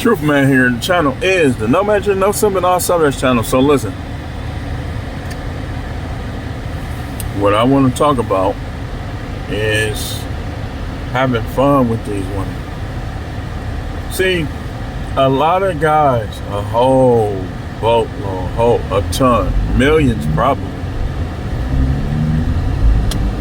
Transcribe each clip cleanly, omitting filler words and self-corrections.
Truth Man here. The channel is the No Measure, No Simping, All Subjects channel. So listen, what I want to talk about is having fun with these women. See, a lot of guys, a whole boatload, a ton, millions probably,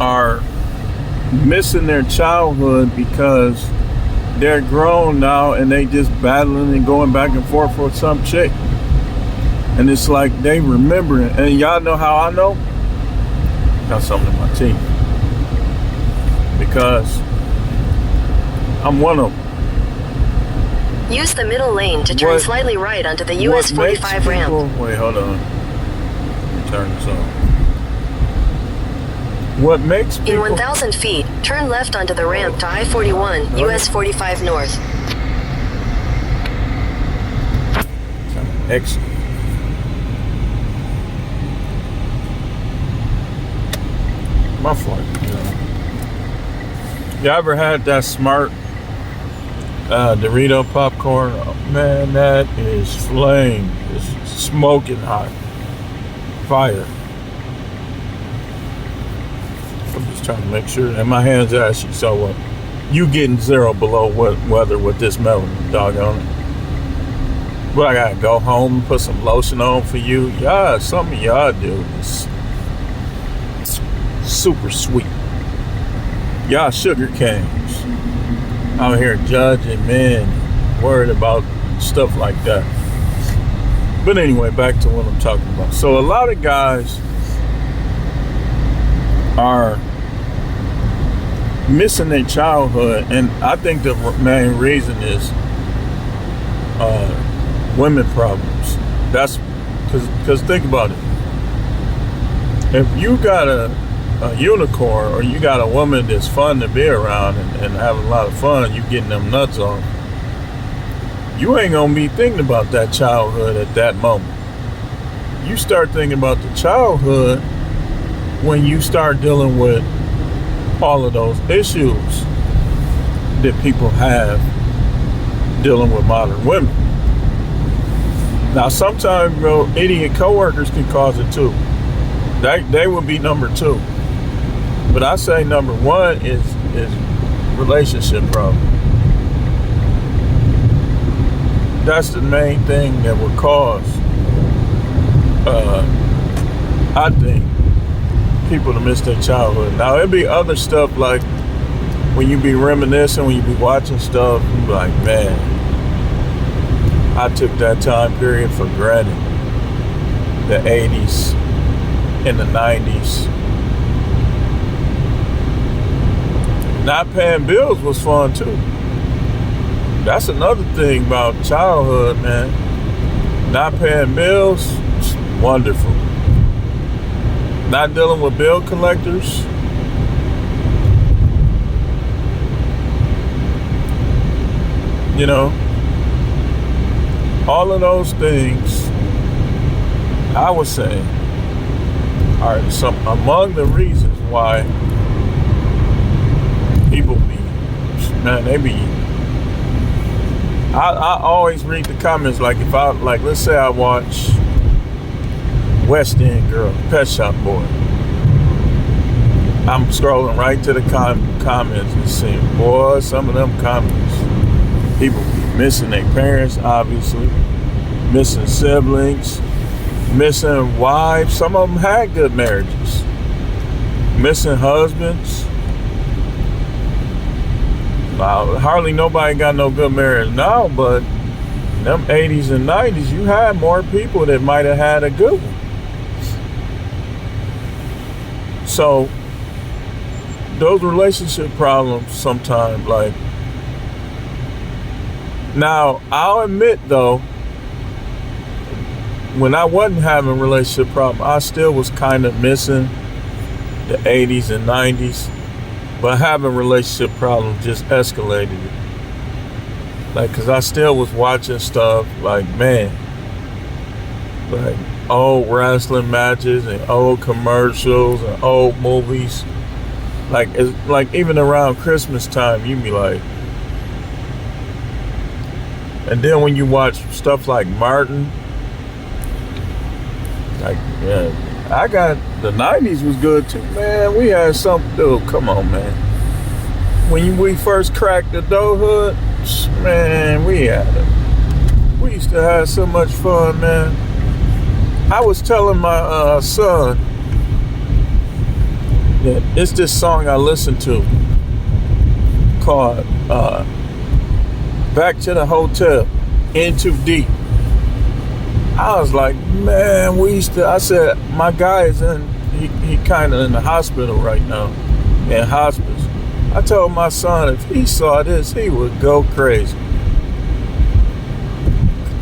are missing their childhood because they're grown now and they just battling and going back and forth for some chick. And it's like they remember it. And y'all know how I know? Got something in my teeth. Because I'm one of them. Use the middle lane to turn slightly right onto the US 45 ramp. Wait, hold on. Let me turn this on. What makes people... In 1,000 feet, turn left onto the ramp to I-41, US 45 North. Excellent. My fault. You ever had that smart Dorito popcorn? Oh, man, that is flame. It's smoking hot. Fire. I'm just trying to make sure. And my hands actually, so what? You getting 0 below weather with this melon, doggone it. But I gotta go home and put some lotion on for you. Yeah, some of y'all do. It's super sweet. Y'all sugar canes out here judging men, worried about stuff like that. But anyway, back to what I'm talking about. So a lot of guys are missing their childhood, and I think the main reason is women problems. That's because think about it. If you got a unicorn, or you got a woman that's fun to be around and having a lot of fun, you getting them nuts on, you ain't gonna be thinking about that childhood at that moment. You start thinking about the childhood when you start dealing with all of those issues that people have dealing with modern women. Now, sometimes, idiot coworkers can cause it too. They would be number 2. But I say number 1 is relationship problem. That's the main thing that would cause, I think, people to miss their childhood. Now, it'd be other stuff like when you be reminiscing, when you be watching stuff, you be like, man, I took that time period for granted. The 80s and the 90s. Not paying bills was fun too. That's another thing about childhood, man. Not paying bills, it's wonderful. Not dealing with bill collectors. You know, all of those things, I would say, are some among the reasons why people be, man, they be, I always read the comments, like if I, like let's say I watch West End Girl, Pet Shop Boy. I'm scrolling right to the comments and seeing, boy, some of them comments. People be missing their parents, obviously. Missing siblings. Missing wives. Some of them had good marriages. Missing husbands. Hardly nobody got no good marriage now, but in them 80s and 90s, you had more people that might have had a good one. So those relationship problems sometimes, like, now I'll admit though, when I wasn't having a relationship problem, I still was kind of missing the 80s and 90s, but having relationship problems just escalated it. Like, cause I still was watching stuff like, man, like old wrestling matches and old commercials and old movies. Like, it's like even around Christmas time, you'd be like, And then when you watch stuff like Martin, like, yeah, I got, the 90s was good too, man. We had something to do. Come on, man. When we first cracked adulthood, man, we used to have so much fun, man. I was telling my son that it's this song I listened to called Back to the Hotel, In Too Deep. I was like, man, I said, my guy is he kind of in the hospital right now, in hospice. I told my son if he saw this, he would go crazy.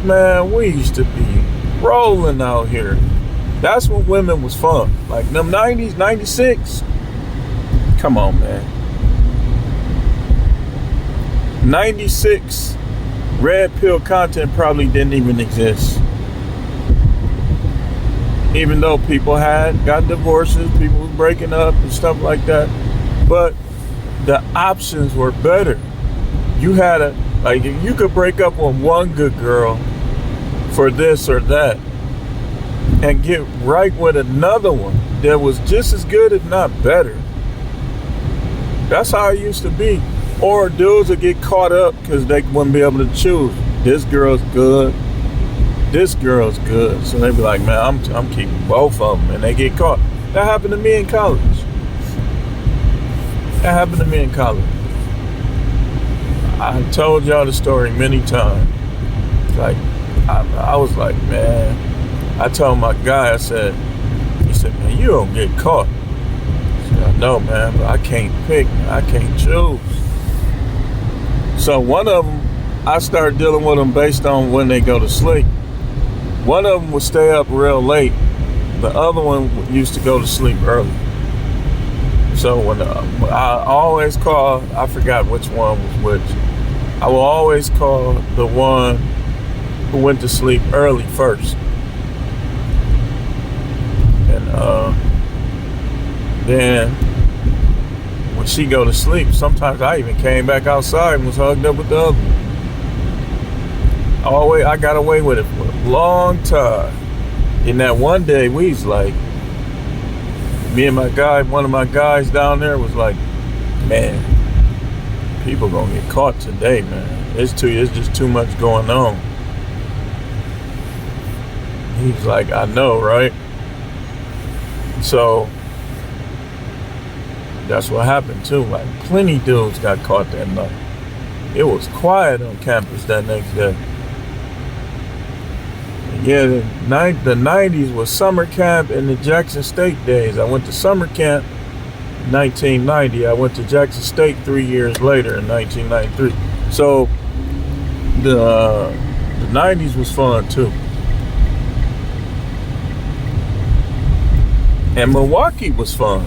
Man, we used to be rolling out here. That's when women was fun. Like them 90s, 96. Come on, man. 96, red pill content probably didn't even exist. Even though people got divorces, people were breaking up and stuff like that. But the options were better. You had you could break up with one good girl for this or that and get right with another one that was just as good, if not better. That's how it used to be. Or dudes would get caught up because they wouldn't be able to choose. This girl's good. This girl's good. So they'd be like, man, I'm keeping both of them. And they get caught. That happened to me in college. I told y'all the story many times. Like, I was like, man, I told my guy, he said, man, you don't get caught. I said, I know, man, but I can't pick, I can't choose. So one of them, I started dealing with them based on when they go to sleep. One of them would stay up real late. The other one used to go to sleep early. So when I always call, I forgot which one was which. I will always call the one who went to sleep early first. And then when she go to sleep, sometimes I even came back outside and was hugged up with the other one. I got away with it for a long time. And that one day we was like, me and my guy, one of my guys down there was like, man, people gonna get caught today, man. It's just too much going on. He's like, I know, right? So that's what happened too. Like plenty dudes got caught that night. It was quiet on campus that next day. Yeah, the 90s was summer camp and the Jackson State days. I went to summer camp in 1990. I went to Jackson State 3 years later in 1993. So the 90s was fun too. And Milwaukee was fun.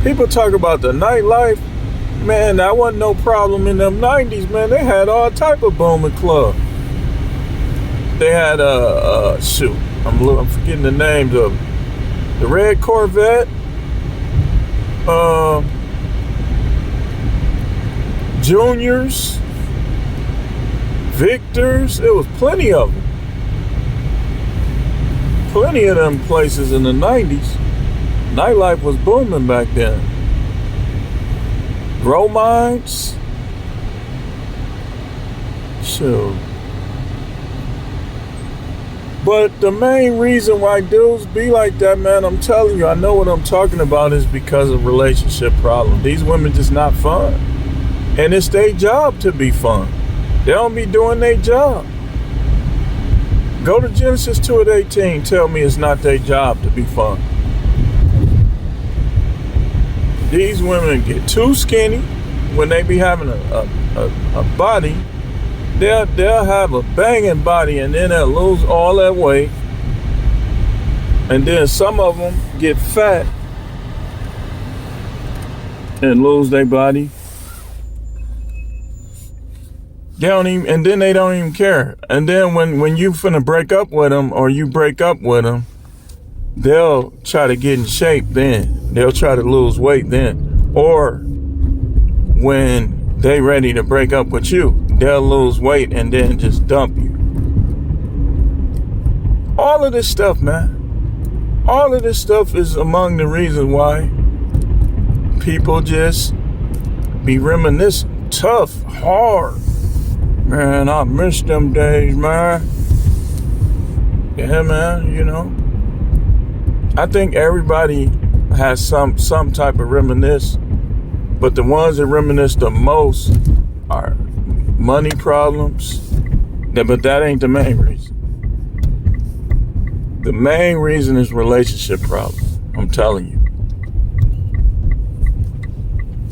People talk about the nightlife. Man, that wasn't no problem in them 90s, man. They had all type of booming club. They had shoot, I'm forgetting the names of them. The Red Corvette, Juniors, Victors. It was plenty of them. Plenty of them places in the 90s. Nightlife was booming back then. Grow Mines. Shoot. But the main reason why dudes be like that, man, I'm telling you, I know what I'm talking about, is because of relationship problems. These women just not fun. And it's their job to be fun. They don't be doing their job. Go to Genesis 2:18, tell me it's not their job to be fun. These women get too skinny when they be having a body. They'll have a banging body and then they'll lose all that weight. And then some of them get fat and lose their body. They don't even care. And then when you finna break up with them, or you break up with them, they'll try to get in shape then. They'll try to lose weight then. Or when they ready to break up with you. They'll lose weight and then just dump you. All of this stuff, man. All of this stuff is among the reasons why people just be reminiscing. Tough, hard. Man, I miss them days, man. Yeah, man, you know. I think everybody has some type of reminisce, but the ones that reminisce the most are money problems. But that ain't the main reason. The main reason is relationship problems. I'm telling you.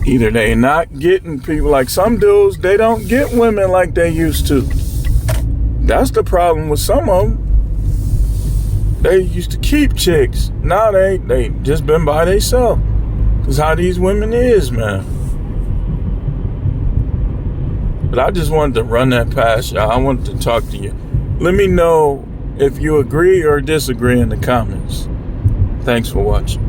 Either they not getting people, like some dudes, they don't get women like they used to. That's the problem with some of them. They used to keep chicks. Now they just been by themselves. That's how these women is, man. But I just wanted to run that past y'all. I wanted to talk to you. Let me know if you agree or disagree in the comments. Thanks for watching.